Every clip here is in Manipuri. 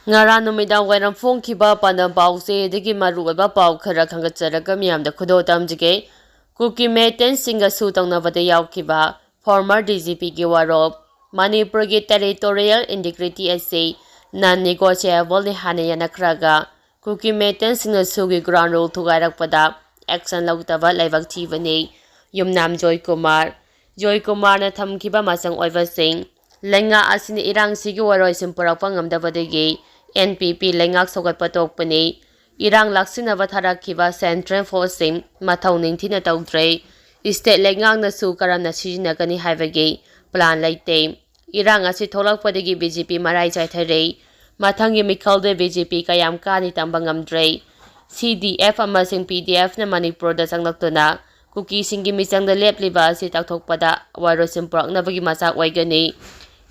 Ngara numidang wairam phongkhiba panam pause dagi maruiba pau khara khangatjaraga miyamda khudo tamjige Kuki Meten singa su tongnabada yaukhiba former DGP gi warop Manipur gi territorial integrity ase non-negotiable ni hanayana khraga Kuki Meten singa sugi ground rule thugairakpada action lautaba laibak thibani Yumnam Joy Kumar na thamkhiba masang oiba sing lenga asini irang sigi waroi simpurakpa ngamdabadagi NPP lengak sogat patokpani irang laksinaba tharakhiba Central Forcing mathau ningthina tawdre state lengak na su karamna sijinagani haibagi plan laite irang asi tholakpadagi BJP marai chaithare mathangi mikhalde BJP kayam kani tamba ngamdre CDF amasing PDF na Manipur da changlaktuna Kuki singi misangda lepliba asi takthokpada waro simpuraknabagi masak waigani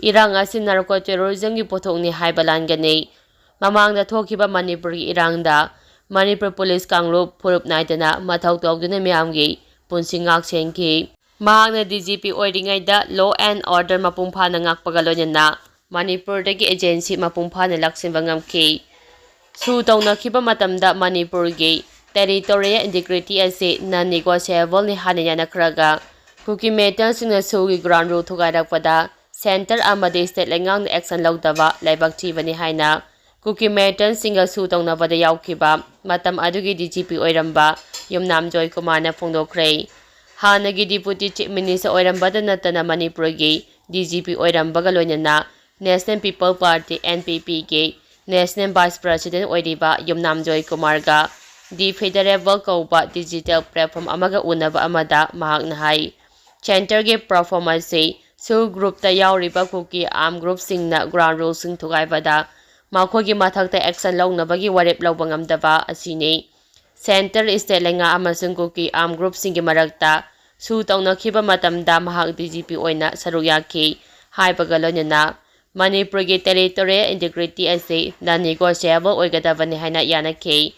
irang asi narco terrorism gi pothokni haibalangani Mamangda thokiba Manipur gi irangda Manipur Police Kangrup Purup Naidana Mathau Tawduna Miyamgi Punsingak Sengki Mahangna DGP oiringaida Law and Order mapungphana ngakpagalonya Manipur dagi agency mapungphana laksinba ngamki Su tawnakhiba matamda Manipur gi territorial integrity ase non-negotiable ni hanayana khraga Kuki Meten singna sugi ground rule thugairakpada center amadi state lengang action laudaba laibak thibani haina Kuki Meten singa su tongnabada yaukhiba matam adugi DGP oiramba Yumnam Joy Kumar na phongdokre hanagi deputy chief minister oirambada natana Manipur gi DGP oirambaga loinana National People Party NPP gi National Vice President oiriba Yumnam Joy Kumar ga the federal kauba digital platform amaga unaba amada mahakna hai center gi performance su group ta yauriba Kuki arm group singna ground rules sing thugaibada Makogi mathakta action lawnabagi warep lawba ngamdaba asini center state lenga amasung Kuki arm group singi marakta su tawnakhiba matamda mahak DGP oina saruyaki haibaga loinana Manipur gi territorial integrity ase non-negotiable oigadabani haina yanake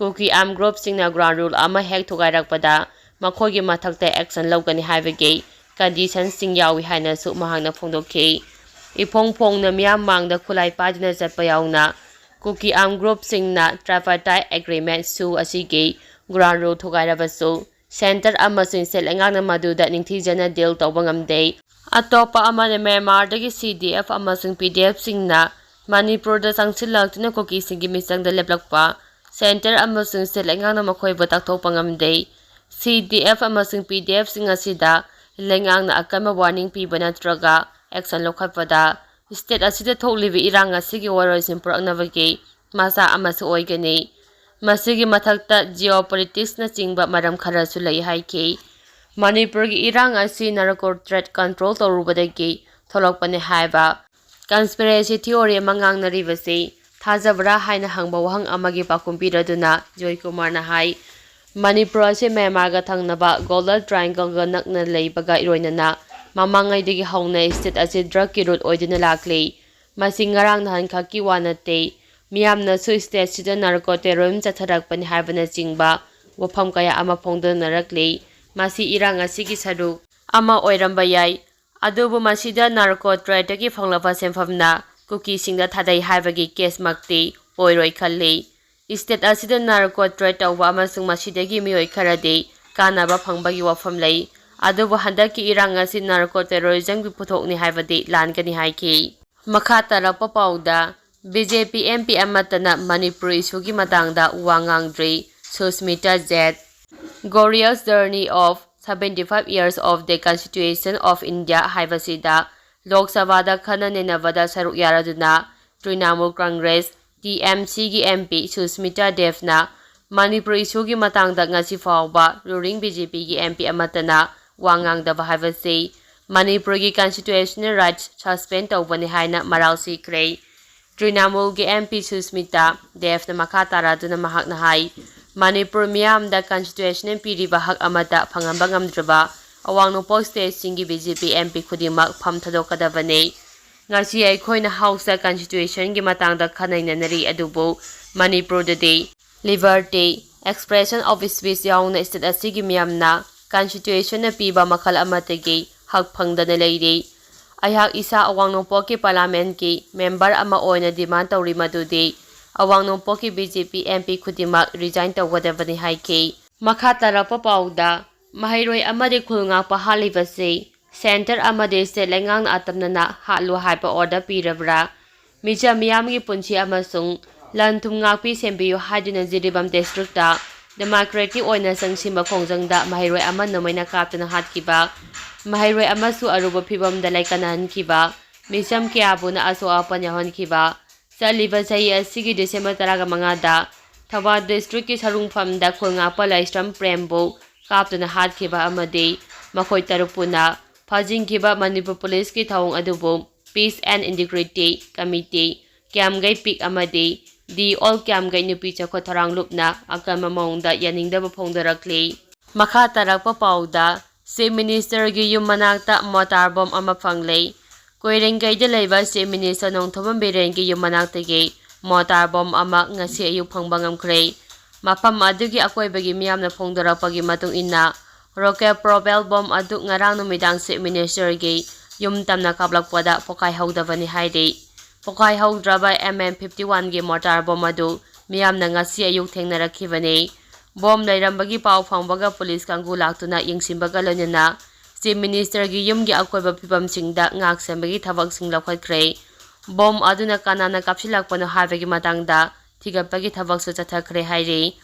Kuki arm group singna ground rule ama hek thugairakpada makogi mathakta action lawgani haibagi condition sing yawi haina su mahakna phongdokhi Ipong na miyam mangda kulay padina satpa yauna Kuki arm group singna tripartite agreement su asigi ground rule thugairabasu center amasing selengang na maduda ningthijana deal tawba ngamde atopa amane Myanmar dagi CDF amasing PDF singna Manipur da sangsilaktina Kuki singi misangda leplakpa center amasing selengang na makhoiba takthokpa ngamde CDF amasing PDF singa sida lengang na akanba warning piba natraga action lokhatpada state asida thoklibi irang asigi waroi simpuraknabagi masa amasi oigani masigi mathakta geopolitics na chingba maram khara su lai haiki Manipur gi irang asi narco threat control torubadagi tholokpani haiba conspiracy theory mangang naribasi thajabra haina hangba wahang amagi pakumpiraduna Joy Kumar na hai Manipur ase Myanmar ga thangnaba Golden Triangle ga nakna leibaga iroinana Mamangai digi hauna state ase drug ki road oidina lakli masing ngarang nahan khaki wanate miyamna su state sida narco terrorism chatharakpani haibana chingba wafam kaya ama phongdana rakli masi irang asigi saruk ama oiramba yai adubu masida narco trade ki phanglapa semfamna Kuki singda thadai haibagi case makti oiroi khalli state asida narco trade tawba amasung masidagi mioi kharade kanaba phangbagi wafam lei adubu handaki irang asi narco terrorism gi puthokni haibadi langani haiki makha tarakpa pauda BJP MP amatana Manipur issue gi matangda wangangdri Susmita Z Glorious Journey of 75 years of the Constitution of India haibasida Lok Sabha da khananenabada saruk yaraduna Trinamool Congress TMC gi MP Susmita Devna Manipur issue gi matangda ngasi fawba ruling BJP gi MP amatana Wangang da bahayabasi Manipur gi constitutional rights suspend tawbani haina maral sikre Trinamool gi MP Susmita Dev na makatara duna mahakna hai Manipur miyam da constitutional piriba hak amata phangamba ngamdraba awang nopol state singi BJP MP khudimak pham thadokadabane ngasi aikhoina house da constitution gi matangda khanainanari adubu Manipur da day liberty expression of speech yauna state asigi miyamna Constitution na piba makal amatagi hak phangdana leiri ꯑꯩꯍꯥꯛ ꯏꯁꯥ ꯑꯋꯥꯡ ꯅꯣꯡꯄꯣꯛꯀꯤ ꯄꯥꯔꯂꯤꯌꯥꯃꯦꯟꯠꯀꯤ ꯃꯦꯝꯕꯔ ꯑꯃ ꯑꯣꯏꯅ ꯗꯤꯃꯥꯟ ꯇꯧꯔꯤ ꯃꯗꯨꯗꯤ ꯑꯋꯥꯡ ꯅꯣꯡꯄꯣꯛꯀꯤ BJP MP ꯈꯨꯗꯤꯡꯃꯛ ꯔꯤꯖꯥꯏꯟ ꯇꯧꯒꯗꯕꯅꯤ ꯍꯥꯏꯈꯤ꯫ ꯃꯈꯥ ꯇꯥꯔꯛꯄ ꯄꯥꯎꯗ ꯃꯍꯩꯔꯣꯏ ꯑꯃꯗꯤ ꯈꯨꯜ ꯉꯥꯛꯄ ꯍꯥꯠꯂꯤꯕꯁꯤ ꯁꯦꯟꯇꯔ ꯑꯃꯗꯤ ꯁ꯭ꯇꯦꯠ ꯂꯩꯉꯥꯛꯅ ꯑꯇꯝꯅꯅ ꯍꯥꯠꯂꯨ ꯍꯥꯏꯕ ꯑꯣꯔꯗꯔ ꯄꯤꯔꯕ꯭ꯔꯥ? ꯃꯤꯆꯝ ꯃꯤꯌꯥꯝꯒꯤ ꯄꯨꯟꯁꯤ ꯑꯃꯁꯨꯡ ꯂꯟ ꯊꯨꯝ ꯉꯥꯛꯄꯤ ꯁꯦꯟꯕꯤꯌꯨ ꯍꯥꯏꯗꯨꯅ ꯖꯤꯔꯤꯕꯥꯝ ꯗꯤꯁꯇ꯭ꯔꯤꯛꯇ ꯗꯦꯃꯣꯀ꯭ꯔꯦꯇꯤꯛ ꯑꯣꯏꯅ ꯆꯪꯁꯤꯟꯕ ꯈꯣꯡꯖꯪꯗ ꯃꯍꯩꯔꯣꯏ ꯑꯃ ꯅꯣꯡꯃꯩꯅ ꯀꯥꯞꯇꯨꯅ ꯍꯥꯠꯈꯤꯕ, ꯃꯍꯩꯔꯣꯏ ꯑꯃꯁꯨ ꯑꯔꯨꯕ ꯐꯤꯚꯝꯗ ꯂꯩꯀꯠꯅꯍꯟꯈꯤꯕ, ꯃꯤꯆꯝ ꯀꯌꯥꯕꯨꯅ ꯑꯁꯣꯛ ꯑꯄꯟ ꯌꯥꯎꯍꯟꯈꯤꯕ, ꯆꯠꯂꯤꯕ ꯆꯍꯤ ꯑꯁꯤꯒꯤ ꯗꯤꯁꯦꯝꯕꯔ 15ꯗ ꯊꯧꯕꯥꯜ ꯗꯤꯁꯇ꯭ꯔꯤꯛꯀꯤ ꯁꯔꯨꯡꯐꯝꯗ ꯈꯨꯜ ꯉꯥꯛꯄ ꯂꯥꯏꯁ꯭ꯔꯝ ꯄ꯭ꯔꯦꯝꯕꯨ ꯀꯥꯞꯇꯨꯅ ꯍꯥꯠꯈꯤꯕ ꯑꯃꯗꯤ ꯃꯈꯣꯏ 6 ꯄꯨꯟꯅ ꯐꯥꯖꯤꯟꯈꯤꯕ ꯃꯅꯤꯄꯨꯔ ꯄꯨꯂꯤꯁꯀꯤ ꯊꯧꯑꯣꯡ ꯑꯗꯨꯕꯨ ꯄꯤꯁ ꯑꯦꯟ ꯏꯟꯇꯤꯒ꯭ꯔꯤꯇꯤ ꯀꯝꯃꯤꯇꯤ, ꯀ꯭ꯌꯥꯝꯒꯩ ꯄꯤꯛ ꯑꯃꯗꯤ ꯗꯤ ꯑꯣꯜ ꯀ꯭ꯌꯥꯝꯒꯩ ꯅꯨꯄꯤ ꯆꯥꯎꯈꯠ ꯊꯧꯔꯥꯡ ꯂꯨꯞꯅ ꯑꯀꯟꯕ ꯃꯑꯣꯡꯗ ꯌꯥꯅꯤꯡꯗꯕ ꯐꯣꯡꯗꯣꯔꯛꯂꯤ꯫ ꯃꯈꯥ ꯇꯥꯔꯛꯄ ꯄꯥꯎꯗ ꯆꯤꯐ ꯃꯤꯅꯤꯁꯇꯔꯒꯤ ꯌꯨꯝ ꯃꯅꯥꯛꯇ ꯃꯣꯔꯇꯥꯔ ꯕꯣꯝ ꯑꯃ ꯐꯪꯂꯦ꯫ ꯀꯣꯏꯔꯦꯡꯒꯩꯗ ꯂꯩꯕ ꯆꯤꯐ ꯃꯤꯅꯤꯁꯇꯔ ꯅꯣꯡꯊꯣꯝꯕꯝ ꯕꯤꯔꯦꯟꯒꯤ ꯌꯨꯝ ꯃꯅꯥꯛꯇꯒꯤ ꯃꯣꯔꯇꯥꯔ ꯕꯣꯝ ꯑꯃ ꯉꯁꯤ ꯑꯌꯨꯛ ꯐꯪꯕ ꯉꯝꯈ꯭ꯔꯦ꯫ ꯃꯐꯝ ꯑꯗꯨꯒꯤ ꯑꯀꯣꯏꯕꯒꯤ ꯃꯤꯌꯥꯝꯅ ꯐꯣꯡꯗꯣꯔꯛꯄꯒꯤ ꯃꯇꯨꯡ ꯏꯟꯅ ꯔꯣꯀꯦꯠ ꯄ꯭ꯔꯣꯄꯦꯜ ꯕꯣꯝ ꯑꯗꯨ ꯉꯔꯥꯡ ꯅꯨꯃꯤꯗꯥꯡ ꯆꯤꯐ ꯃꯤꯅꯤꯁꯇꯔꯒꯤ ꯌꯨꯝ ꯇꯝꯅ ꯀꯥꯞꯂꯛꯄꯗ ꯄꯣꯈꯥꯏꯍꯧꯗꯕꯅꯤ ꯍꯥꯏꯔꯤ꯫ ꯄꯣꯈꯥꯏꯍꯧꯗ꯭ꯔꯕ MM-51ꯒꯤ ꯃꯣꯔꯇꯥꯔ ꯕꯣꯝ ꯑꯗꯨ ꯃꯤꯌꯥꯝꯅ ꯉꯁꯤ ꯑꯌꯨꯛ ꯊꯦꯡꯅꯔꯛꯈꯤꯕꯅꯤ꯫ ꯕꯣꯝ ꯂꯩꯔꯝꯕꯒꯤ ꯄꯥꯎ ꯐꯪꯕꯒ ꯄꯨꯂꯤꯁ ꯀꯥꯡꯕꯨ ꯂꯥꯛꯇꯨꯅ ꯌꯦꯡꯁꯤꯟꯕꯒ ꯂꯣꯏꯅꯅ ꯆꯤꯐ ꯃꯤꯅꯤꯁꯇꯔꯒꯤ ꯌꯨꯝꯒꯤ ꯑꯀꯣꯏꯕ ꯐꯤꯚꯝꯁꯤꯡꯗ ꯉꯥꯛ-ꯁꯦꯟꯕꯒꯤ ꯊꯕꯛꯁꯤꯡ ꯂꯧꯈꯠꯈ꯭ꯔꯦ꯫ ꯕꯣꯝ ꯑꯗꯨꯅ ꯀꯅꯥꯅ ꯀꯥꯞꯁꯤꯜꯂꯛꯄꯅꯣ ꯍꯥꯏꯕꯒꯤ ꯃꯇꯥꯡꯗ ꯊꯤꯒꯠꯄꯒꯤ ꯊꯕꯛꯁꯨ ꯆꯠꯊꯈ꯭ꯔꯦ ꯍꯥꯏꯔꯤ꯫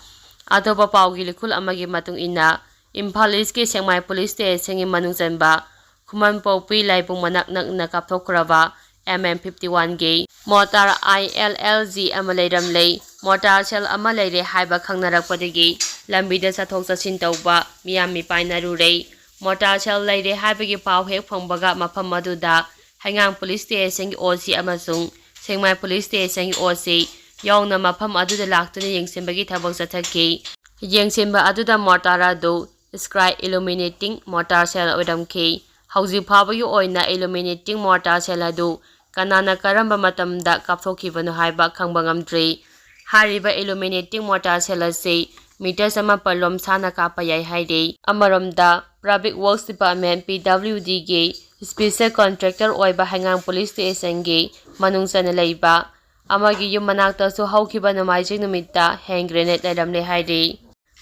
ꯑꯇꯣꯞꯄ ꯄꯥꯎꯒꯤ ꯂꯤꯈꯨꯜ ꯑꯃꯒꯤ ꯃꯇꯨꯡ ꯏꯟꯅ ꯏꯝꯐꯥꯜ ꯏꯁꯀꯤ ꯁꯦꯛꯃꯥꯏ ꯄꯨꯂꯤꯁ ꯁ꯭ꯇꯦꯁꯟꯒꯤ ꯃꯅꯨꯡ ꯆꯟꯕ ꯈꯨꯃꯟꯄꯣꯛꯄꯤ ꯂꯥꯏꯕꯨꯡ ꯃꯅꯥꯛ ꯅꯛꯅ ꯀꯥꯞꯊꯣꯛꯈ꯭ꯔꯕ MM-51ꯒꯤ ꯃꯣꯔꯇꯥꯔ ILLG ꯑꯃ ꯂꯩꯔꯝꯂꯦ꯫ ꯃꯣꯔꯇꯥꯔ ꯁꯦꯜ ꯑꯃ ꯂꯩꯔꯦ ꯍꯥꯏꯕ ꯈꯪꯅꯔꯛꯄꯗꯒꯤ ꯂꯝꯕꯤꯗ ꯆꯠꯊꯣꯛ-ꯆꯠꯁꯤꯟ ꯇꯧꯕ ꯃꯤꯌꯥꯝ ꯃꯤꯄꯥꯏꯅꯔꯨꯔꯦ꯫ ꯃꯣꯔꯇꯥꯔ ꯁꯦꯜ ꯂꯩꯔꯦ ꯍꯥꯏꯕꯒꯤ ꯄꯥꯎ ꯍꯦꯛ ꯐꯪꯕꯒ ꯃꯐꯝ ꯑꯗꯨꯗ ꯍꯩꯉꯥꯡ ꯄꯨꯂꯤꯁ ꯁ꯭ꯇꯦꯁꯟꯒꯤ OC ꯑꯃꯁꯨꯡ ꯁꯦꯛꯃꯥꯏ ꯄꯨꯂꯤꯁ ꯁ꯭ꯇꯦꯁꯟꯒꯤ OC ꯌꯥꯎꯅ ꯃꯐꯝ ꯑꯗꯨꯗ ꯂꯥꯛꯇꯨꯅ ꯌꯦꯡꯁꯤꯟꯕꯒꯤ ꯊꯕꯛ ꯆꯠꯊꯈꯤ꯫ ꯌꯦꯡꯁꯤꯟꯕ ꯑꯗꯨꯗ ꯃꯣꯔꯇꯥꯔ ꯑꯗꯨ ꯁ꯭ꯀꯥꯏ ꯏꯂꯨꯃꯤꯅꯦꯇꯤꯡ ꯃꯣꯔꯇꯥꯔ ꯁꯦꯜ ꯑꯣꯏꯔꯝꯈꯤ꯫ ꯍꯧꯖꯤꯛ ꯐꯥꯎꯕꯒꯤ ꯑꯣꯏꯅ ꯏꯂꯨꯃꯤꯅꯦꯇꯤꯡ ꯃꯣꯔꯇꯥꯔ ꯁꯦꯜ ꯑꯗꯨ ꯀꯅꯥꯅ ꯀꯔꯝꯕ ꯃꯇꯝꯗ ꯀꯥꯞꯊꯣꯛꯈꯤꯕꯅꯣ ꯍꯥꯏꯕ ꯈꯪꯕ ꯉꯝꯗ꯭ꯔꯤ꯫ ꯍꯥꯏꯔꯤꯕ ꯏꯂꯨꯃꯤꯅꯦꯇꯤꯡ ꯃꯣꯔꯇꯥꯔ ꯁꯦꯜ ꯑꯁꯤ ꯃꯤꯇꯔ 100 ꯂꯣꯝ ꯁꯥꯡꯅ ꯀꯥꯞꯄ ꯌꯥꯏ ꯍꯥꯏꯔꯤ꯫ ꯑꯃꯔꯣꯝꯗ ꯄꯕ꯭ꯂꯤꯛ ꯋꯥꯔꯛꯁ ꯗꯤꯄꯥꯔꯠꯃꯦꯟꯠ (PWDꯒꯤ) ꯁ꯭ꯄꯦꯁꯤꯑꯦꯜ ꯀꯟꯇ꯭ꯔꯦꯛꯇꯔ ꯑꯣꯏꯕ ꯍꯩꯉꯥꯡ ꯄꯨꯂꯤꯁ ꯁ꯭ꯇꯦꯁꯟꯒꯤ ꯃꯅꯨꯡ ꯆꯟꯅ ꯂꯩꯕ ꯑꯃꯒꯤ ꯌꯨꯝ ꯃꯅꯥꯛꯇꯁꯨ ꯍꯧꯈꯤꯕ ꯅꯣꯡꯃꯥꯏꯖꯤꯡ ꯅꯨꯃꯤꯠꯇ ꯍꯦꯟꯗ ꯒ꯭ꯔꯦꯅꯦꯗ ꯂꯩꯔꯝꯂꯦ ꯍꯥꯏꯔꯤ꯫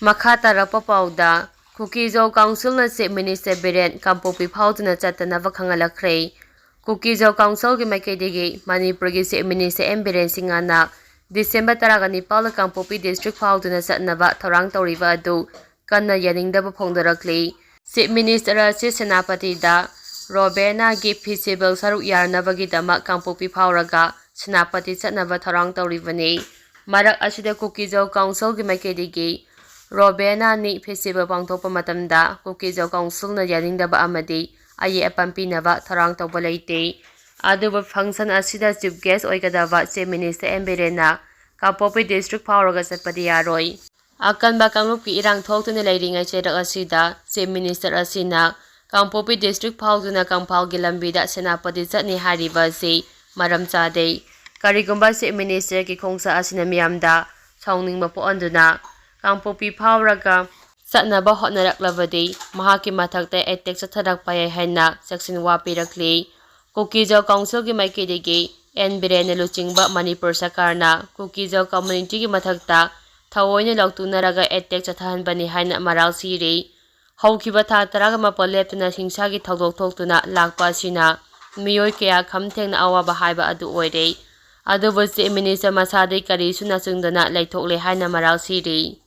ꯃꯈꯥ ꯇꯥꯔꯛꯄ ꯄꯥꯎꯗ ꯀꯨꯀꯤ ꯖꯣ ꯀꯥꯎꯟꯁꯤꯜꯅ ꯆꯤꯐ ꯃꯤꯅꯤꯁꯇꯔ ꯕꯤꯔꯦꯟ ꯀꯥꯡꯄꯣꯛꯄꯤ ꯐꯥꯎꯗꯨꯅ ꯆꯠꯇꯅꯕ ꯈꯪꯍꯜꯂꯛꯈ꯭ꯔꯦ꯫ ꯀꯨꯀꯤ ꯖꯣ ꯀꯥꯎꯟꯁꯤꯜꯒꯤ ꯃꯥꯏꯀꯩꯗꯒꯤ ꯃꯅꯤꯄꯨꯔꯒꯤ ꯆꯤꯐ ꯃꯤꯅꯤꯁꯇꯔ M ꯕꯤꯔꯦꯟ ꯁꯤꯡꯍꯅ ꯗꯤꯁꯦꯝꯕꯔ 19ꯗ ꯀꯥꯡꯄꯣꯛꯄꯤ ꯗꯤꯁꯇ꯭ꯔꯤꯛ ꯐꯥꯎꯗꯨꯅ ꯆꯠꯅꯕ ꯊꯧꯔꯥꯡ ꯇꯧꯔꯤꯕ ꯑꯗꯨ ꯀꯟꯅ ꯌꯥꯅꯤꯡꯗꯕ ꯐꯣꯡꯗꯣꯔꯛꯂꯤ꯫ ꯆꯤꯐ ꯃꯤꯅꯤꯁꯇꯔ ꯑꯁꯤ ꯁꯦꯅꯥꯄꯇꯤꯗ ꯔꯣꯕꯦꯅꯥꯒꯤ ꯐꯦꯁꯇꯤꯕꯦꯜ ꯁꯔꯨꯛ ꯌꯥꯅꯕꯒꯤꯗꯃꯛ ꯀꯥꯡꯄꯣꯛꯄꯤ ꯐꯥꯎꯔꯒ ꯁꯦꯅꯥꯄꯇꯤ ꯆꯠꯅꯕ ꯊꯧꯔꯥꯡ ꯇꯧꯔꯤꯕꯅꯤ꯫ ꯃꯔꯛ ꯑꯁꯤꯗ ꯀꯨꯀꯤ ꯖꯣ ꯀꯥꯎꯟꯁꯤꯜꯒꯤ ꯃꯥꯏꯀꯩꯗꯒꯤ ꯔꯣꯕꯦꯅꯥꯅꯤ ꯐꯦꯁꯇꯤꯕꯦꯜ ꯄꯥꯡꯊꯣꯛꯄ ꯃꯇꯝꯗ ꯀꯨꯀꯤ ꯖꯣ ꯀꯥꯎꯟꯁꯤꯜꯅ ꯌꯥꯅꯤꯡꯗꯕ ꯑꯃꯗꯤ ꯑꯌꯦꯠ ꯑꯄꯟ ꯄꯤꯅꯕ ꯊꯧꯔꯥꯡ ꯇꯧꯕ ꯂꯩꯇꯦ꯫ ꯑꯗꯨꯕꯨ ꯐꯪꯁꯟ ꯑꯁꯤꯗ ꯆꯤꯐ ꯒꯦꯁꯠ ꯑꯣꯏꯒꯗꯕ ꯆꯤꯐ ꯃꯤꯅꯤꯁꯇꯔ M ꯕꯤꯔꯦꯟꯅ ꯀꯥꯡꯄꯣꯛꯄꯤ ꯗꯤꯁꯇ꯭ꯔꯤꯛ ꯐꯥꯎꯔꯒ ꯆꯠꯄꯗꯤ ꯌꯥꯔꯣꯏ꯫ ꯑꯀꯟꯕ ꯀꯥꯡꯂꯨꯞꯀꯤ ꯏꯔꯥꯡ ꯊꯣꯛꯇꯨꯅ ꯂꯩꯔꯤꯉꯩ ꯆꯩꯔꯛ ꯑꯁꯤꯗ ꯆꯤꯐ ꯃꯤꯅꯤꯁꯇꯔ ꯑꯁꯤꯅ ꯀꯥꯡꯄꯣꯛꯄꯤ ꯗꯤꯁꯇ꯭ꯔꯤꯛ ꯐꯥꯎꯗꯨꯅ ꯀꯪꯐꯥꯜꯒꯤ ꯂꯝꯕꯤꯗ ꯁꯦꯅꯥꯄꯇꯤ ꯆꯠꯅꯤ ꯍꯥꯏꯔꯤꯕ ꯑꯁꯤ ꯃꯔꯝ ꯆꯥꯗꯦ꯫ ꯀꯔꯤꯒꯨꯝꯕ ꯆꯤꯐ ꯃꯤꯅꯤꯁꯇꯔꯒꯤ ꯈꯣꯡꯆꯠ ꯑꯁꯤꯅ ꯃꯤꯌꯥꯝꯗ ꯁꯥꯎꯅꯤꯡꯕ ꯄꯣꯛꯍꯟꯗꯨꯅ ꯀꯥꯡꯄꯣꯛꯄꯤ ꯐꯥꯎꯔꯒ ꯆꯠꯅꯕ ꯍꯣꯠꯅꯔꯛꯂꯕꯗꯤ ꯃꯍꯥꯛꯀꯤ ꯃꯊꯛꯇ ꯑꯦꯇꯦꯛ ꯆꯠꯊꯔꯛꯄ ꯌꯥꯏ ꯍꯥꯏꯅ ꯆꯦꯛꯁꯤꯟꯋꯥ ꯄꯤꯔꯛꯂꯤ꯫ ꯀꯨꯀꯤ ꯖꯣ ꯀꯥꯎꯟꯁꯤꯜꯒꯤ ꯃꯥꯏꯀꯩꯗꯒꯤ N ꯕꯤꯔꯦꯟꯅ ꯂꯨꯆꯤꯡꯕ ꯃꯅꯤꯄꯨꯔ ꯁꯔꯀꯥꯔꯅ ꯀꯨꯀꯤ ꯖꯣ ꯀꯝꯃ꯭ꯌꯨꯅꯤꯇꯤꯒꯤ ꯃꯊꯛꯇ ꯊꯑꯣꯏꯅ ꯂꯧꯇꯨꯅꯔꯒ ꯑꯦꯇꯦꯛ ꯆꯠꯊꯍꯟꯕꯅꯤ ꯍꯥꯏꯅ ꯃꯔꯥꯜ ꯁꯤꯔꯤ꯫ ꯍꯧꯈꯤꯕ ꯊꯥ 18 ꯂꯦꯞꯇꯅ ꯍꯤꯡꯁꯥꯒꯤ ꯊꯧꯗꯣꯛ ꯊꯣꯛꯇꯨꯅ ꯂꯥꯛꯄ ꯑꯁꯤꯅ ꯃꯤꯑꯣꯏ ꯀꯌꯥ ꯈꯝ ꯊꯦꯡꯅ ꯑꯋꯥꯕ ꯍꯥꯏꯕ ꯑꯗꯨ ꯑꯣꯏꯔꯦ꯫ ꯑꯗꯨꯕꯨ ꯆꯤꯐ ꯃꯤꯅꯤꯁꯇꯔ ꯃꯁꯥꯗꯤ ꯀꯔꯤꯁꯨ ꯅꯆꯤꯡꯗꯅ ꯂꯩꯊꯣꯛꯂꯦ ꯍꯥꯏꯅ ꯃꯔꯥꯜ ꯁꯤꯔꯤ꯫